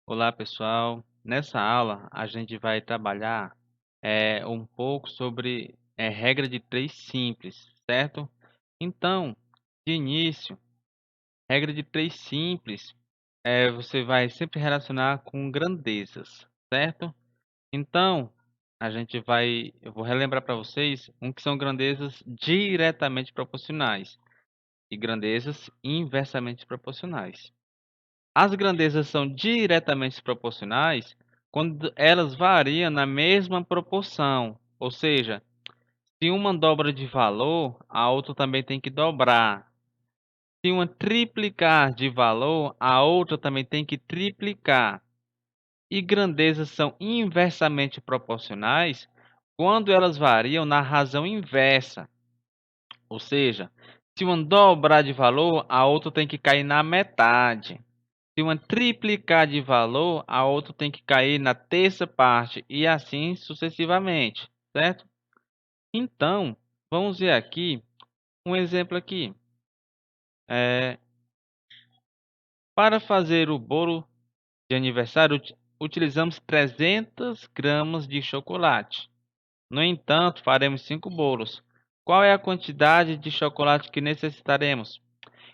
Olá, pessoal. Nessa aula, a gente vai trabalhar um pouco sobre regra de três simples, certo? Então, de início, regra de três simples, você vai sempre relacionar com grandezas, certo? Então, eu vou relembrar para vocês que são grandezas diretamente proporcionais e grandezas inversamente proporcionais. As grandezas são diretamente proporcionais quando elas variam na mesma proporção, ou seja, se uma dobra de valor, a outra também tem que dobrar. Se uma triplicar de valor, a outra também tem que triplicar. E grandezas são inversamente proporcionais quando elas variam na razão inversa, ou seja, se uma dobrar de valor, a outra tem que cair na metade. Se uma triplicar de valor, a outra tem que cair na terça parte e assim sucessivamente, certo? Então, vamos ver aqui um exemplo aqui. Eh, para fazer o bolo de aniversário, utilizamos 300 gramas de chocolate. No entanto, faremos 5 bolos. Qual é a quantidade de chocolate que necessitaremos?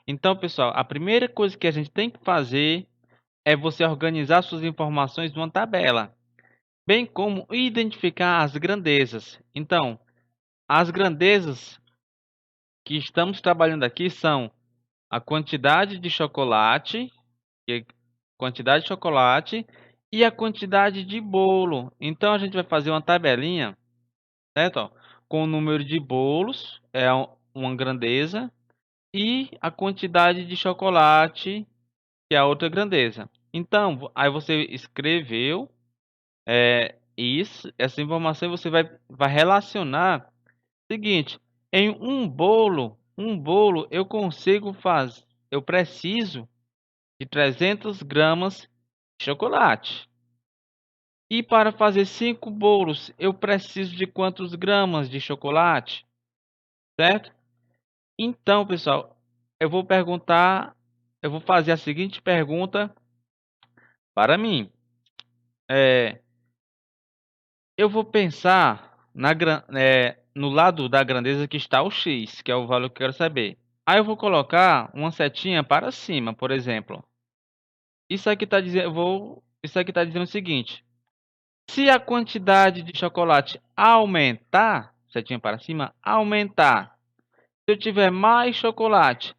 Então, pessoal, a primeira coisa que a gente tem que fazer é você organizar suas informações numa tabela, bem como identificar as grandezas. Então, as grandezas que estamos trabalhando aqui são a quantidade de chocolate, que é quantidade de chocolate e a quantidade de bolo. Então, a gente vai fazer uma tabelinha, certo? Ó, com o número de bolos, uma grandeza, e a quantidade de chocolate, que é a outra grandeza. Então, aí você escreveu isso, essa informação você vai relacionar. Seguinte, em um bolo eu preciso de 300 gramas de chocolate. E para fazer 5 bolos, eu preciso de quantos gramas de chocolate, certo? Então, pessoal, eu vou perguntar, eu vou fazer a seguinte pergunta para mim. Eh, eu vou pensar no lado da grandeza que está o x, que é o valor que eu quero saber. Aí eu vou colocar uma setinha para cima, por exemplo. Isso aqui está dizendo o seguinte: se a quantidade de chocolate aumentar, setinha para cima, aumentar. Se eu tiver mais chocolate,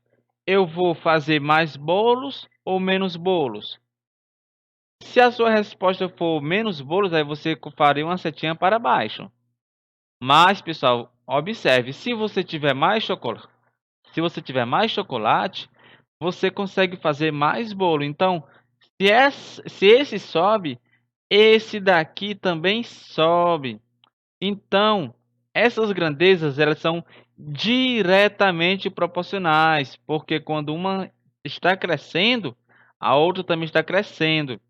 eu vou fazer mais bolos ou menos bolos? Se a sua resposta for menos bolos, aí você faria uma setinha para baixo. Mas, pessoal, observe, se você tiver mais chocolate, você consegue fazer mais bolo. Então, se esse sobe, esse daqui também sobe. Então, essas grandezas, elas são diretamente proporcionais, porque quando uma está crescendo, a outra também está crescendo.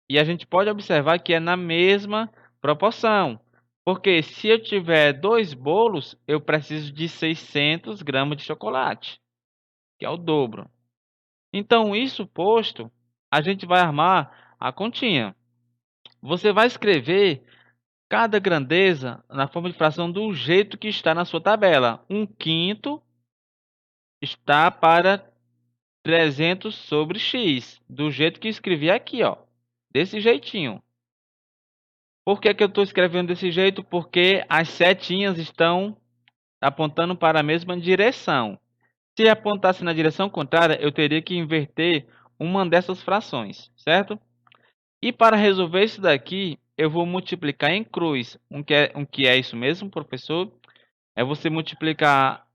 E a gente pode observar que é na mesma proporção, porque se eu tiver 2 bolos, eu preciso de 600 gramas de chocolate, que é o dobro. Então, isso posto, a gente vai armar a continha. Você vai escrever cada grandeza na forma de fração do jeito que está na sua tabela. 1/5 está para 300 sobre x, do jeito que escrevi aqui, ó, desse jeitinho. Por que que eu estou escrevendo desse jeito? Porque as setinhas estão apontando para a mesma direção. Se apontasse na direção contrária, eu teria que inverter uma dessas frações, certo? E para resolver isso daqui, eu vou multiplicar em cruz. Que é isso mesmo, professor? É você multiplicar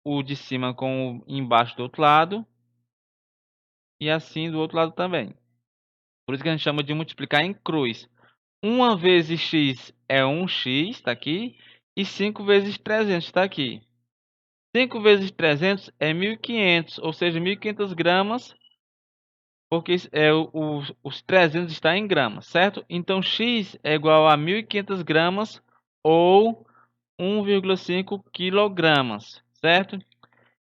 o de cima com o embaixo do outro lado e assim do outro lado também. Por isso que a gente chama de multiplicar em cruz. 1 vezes x é 1x, está aqui, e 5 vezes 300 está aqui. 5 vezes 300 é 1.500, ou seja, 1.500 gramas, porque os 300 está em gramas, certo? Então, x é igual a 1.500 gramas ou 1,5 quilogramas, certo?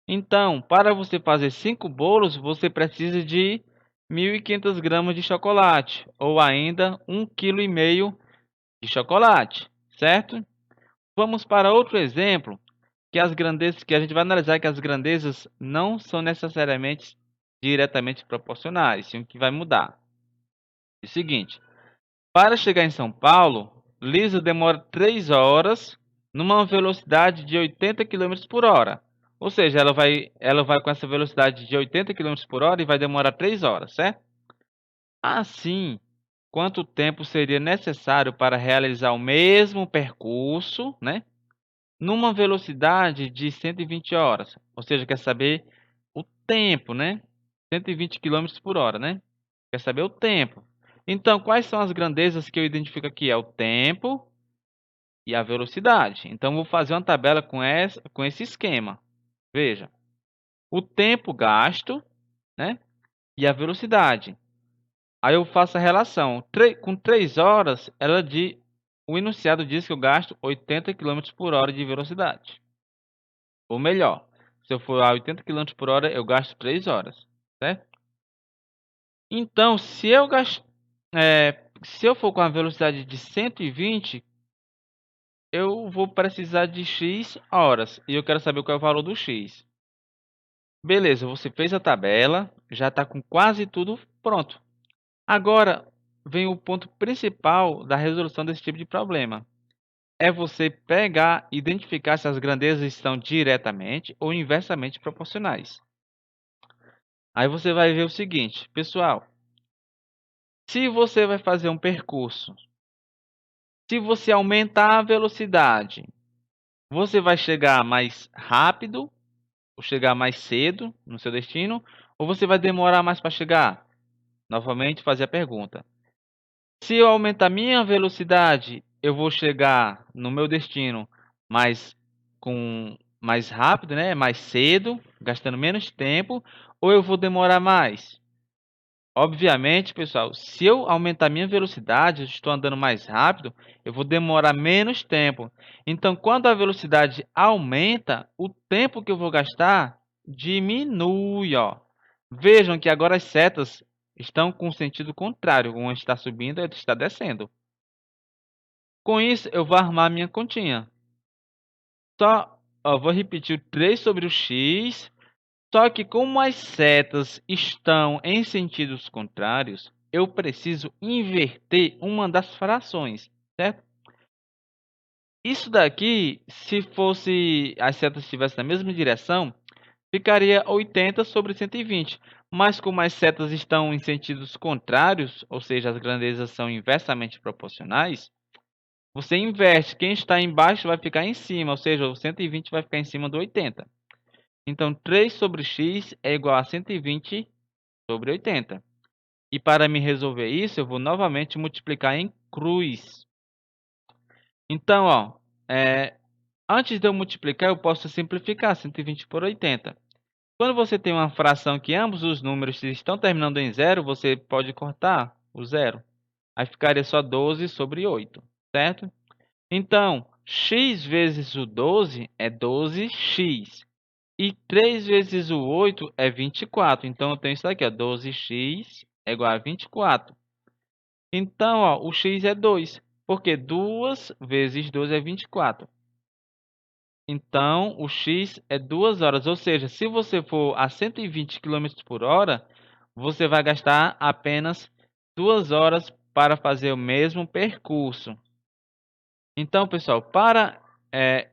Então, para você fazer 5 bolos, você precisa de 1.500 gramas de chocolate, ou ainda 1,5 kg de chocolate, certo? Vamos para outro exemplo, que a gente vai analisar que as grandezas não são necessariamente diretamente proporcionais, sim o que vai mudar. É o seguinte, para chegar em São Paulo, Lisa demora 3 horas numa velocidade de 80 km por hora. Ou seja, ela vai com essa velocidade de 80 km por hora e vai demorar 3 horas, certo? Assim, quanto tempo seria necessário para realizar o mesmo percurso, né, numa velocidade de 120 horas? Ou seja, quer saber o tempo, né? 120 km por hora, né? Quer saber o tempo. Então, quais são as grandezas que eu identifico aqui? É o tempo e a velocidade. Então, vou fazer uma tabela com esse esquema. Veja, o tempo gasto, né? E a velocidade. Aí eu faço a relação. Com 3 horas, o enunciado diz que eu gasto 80 km por hora de velocidade. Ou melhor, se eu for a 80 km por hora, eu gasto 3 horas, certo? Então, se eu for com a velocidade de 120, eu vou precisar de X horas. E eu quero saber qual é o valor do X. Beleza, você fez a tabela, já está com quase tudo pronto. Agora, vem o ponto principal da resolução desse tipo de problema. É você pegar e identificar se as grandezas estão diretamente ou inversamente proporcionais. Aí você vai ver o seguinte, pessoal. Se você vai fazer um percurso, se você aumentar a velocidade, você vai chegar mais rápido ou chegar mais cedo no seu destino, ou você vai demorar mais para chegar? Novamente, fazer a pergunta. Se eu aumentar minha velocidade, eu vou chegar no meu destino mais mais rápido, né? Mais cedo, gastando menos tempo, ou eu vou demorar mais? Obviamente, pessoal, se eu aumentar minha velocidade, eu estou andando mais rápido, eu vou demorar menos tempo. Então, quando a velocidade aumenta, o tempo que eu vou gastar diminui, ó. Vejam que agora as setas estão com sentido contrário, uma está subindo e a outra está descendo. Com isso, eu vou armar minha continha. Vou repetir o 3 sobre o x. Só que como as setas estão em sentidos contrários, eu preciso inverter uma das frações, certo? Isso daqui, se fosse as setas estivessem na mesma direção, ficaria 80 sobre 120. Mas como as setas estão em sentidos contrários, ou seja, as grandezas são inversamente proporcionais, você inverte. Quem está embaixo vai ficar em cima, ou seja, o 120 vai ficar em cima do 80. Então, 3 sobre x é igual a 120 sobre 80. E para me resolver isso, eu vou novamente multiplicar em cruz. Então, antes de eu multiplicar, eu posso simplificar 120 por 80. Quando você tem uma fração que ambos os números estão terminando em zero, você pode cortar o zero. Aí ficaria só 12 sobre 8, certo? Então, x vezes o 12 é 12x. E 3 vezes o 8 é 24. Então, eu tenho isso aqui, ó, 12x é igual a 24. Então, ó, o x é 2, porque 2 vezes 2 é 24. Então, o x é 2 horas. Ou seja, se você for a 120 km por hora, você vai gastar apenas 2 horas para fazer o mesmo percurso. Então, pessoal, para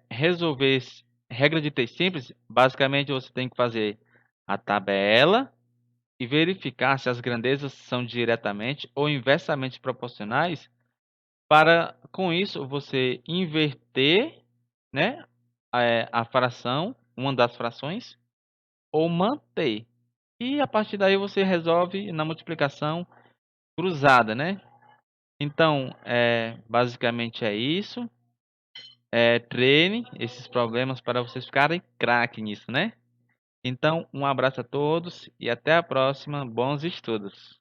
resolver regra de 3 simples, basicamente você tem que fazer a tabela e verificar se as grandezas são diretamente ou inversamente proporcionais. Para, com isso, você inverter, né, a fração, uma das frações, ou manter. E a partir daí você resolve na multiplicação cruzada, né? Então, basicamente é isso. Treine esses problemas para vocês ficarem craque nisso, né? Então, um abraço a todos e até a próxima. Bons estudos!